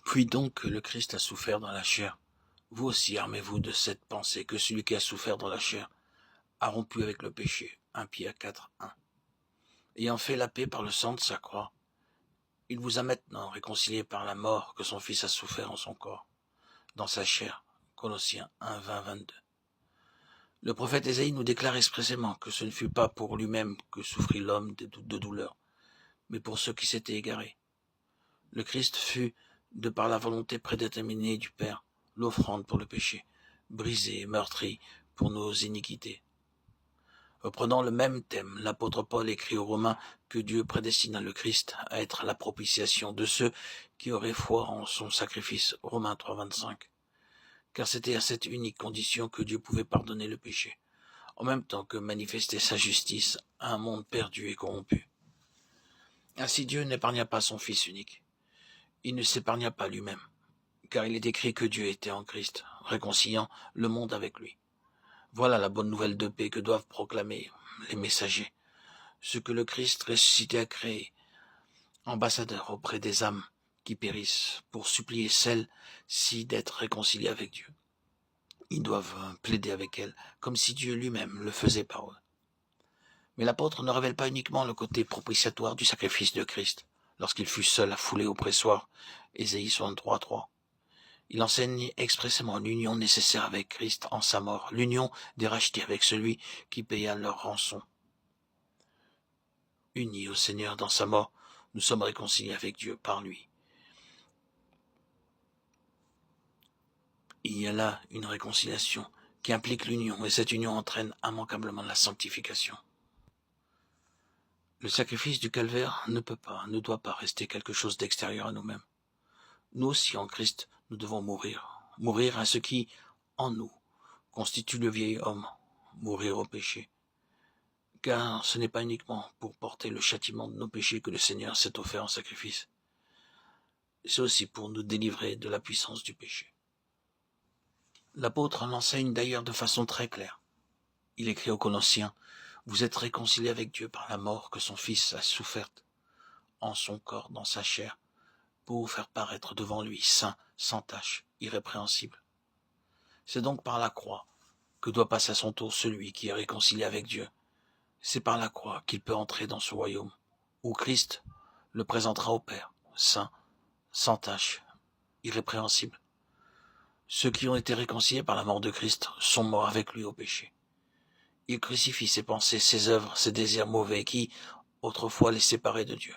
Puis donc que le Christ a souffert dans la chair, vous aussi armez-vous de cette pensée que celui qui a souffert dans la chair a rompu avec le péché. 1 Pierre 4, 1. Ayant fait la paix par le sang de sa croix, il vous a maintenant réconcilié par la mort que son Fils a souffert en son corps, dans sa chair. Colossiens 1, 20, 22. Le prophète Ésaïe nous déclare expressément que ce ne fut pas pour lui-même que souffrit l'homme de douleur, mais pour ceux qui s'étaient égarés. Le Christ fut, de par la volonté prédéterminée du Père, l'offrande pour le péché, brisé et meurtri pour nos iniquités. Reprenant le même thème, l'apôtre Paul écrit aux Romains que Dieu prédestina le Christ à être la propitiation de ceux qui auraient foi en son sacrifice. Romains 3, 25. Car c'était à cette unique condition que Dieu pouvait pardonner le péché, en même temps que manifester sa justice à un monde perdu et corrompu. Ainsi Dieu n'épargna pas son Fils unique. Il ne s'épargna pas lui-même, car il est écrit que Dieu était en Christ, réconciliant le monde avec lui. Voilà la bonne nouvelle de paix que doivent proclamer les messagers, ce que le Christ ressuscité a créé, ambassadeur auprès des âmes qui périssent, pour supplier celles-ci d'être réconciliées avec Dieu. Ils doivent plaider avec elles, comme si Dieu lui-même le faisait par eux. Mais l'apôtre ne révèle pas uniquement le côté propitiatoire du sacrifice de Christ, lorsqu'il fut seul à fouler au pressoir, Ésaïe 63, 3. Il enseigne expressément l'union nécessaire avec Christ en sa mort, l'union des rachetés avec celui qui paya leur rançon. Unis au Seigneur dans sa mort, nous sommes réconciliés avec Dieu par lui. Il y a là une réconciliation qui implique l'union, et cette union entraîne immanquablement la sanctification. Le sacrifice du calvaire ne doit pas rester quelque chose d'extérieur à nous-mêmes. Nous aussi, en Christ, nous devons mourir à ce qui, en nous, constitue le vieil homme, mourir au péché. Car ce n'est pas uniquement pour porter le châtiment de nos péchés que le Seigneur s'est offert en sacrifice. C'est aussi pour nous délivrer de la puissance du péché. L'apôtre l'enseigne d'ailleurs de façon très claire. Il écrit aux Colossiens, « Vous êtes réconciliés avec Dieu par la mort que son Fils a soufferte en son corps, dans sa chair, pour vous faire paraître devant lui saint, sans tache, irrépréhensible. » C'est donc par la croix que doit passer à son tour celui qui est réconcilié avec Dieu. C'est par la croix qu'il peut entrer dans ce royaume, où Christ le présentera au Père, saint, sans tache, irrépréhensible. Ceux qui ont été réconciliés par la mort de Christ sont morts avec lui au péché. Il crucifie ses pensées, ses œuvres, ses désirs mauvais qui, autrefois, les séparaient de Dieu.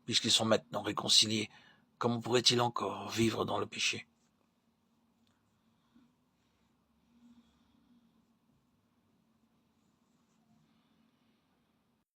Puisqu'ils sont maintenant réconciliés, comment pourrait-il encore vivre dans le péché ?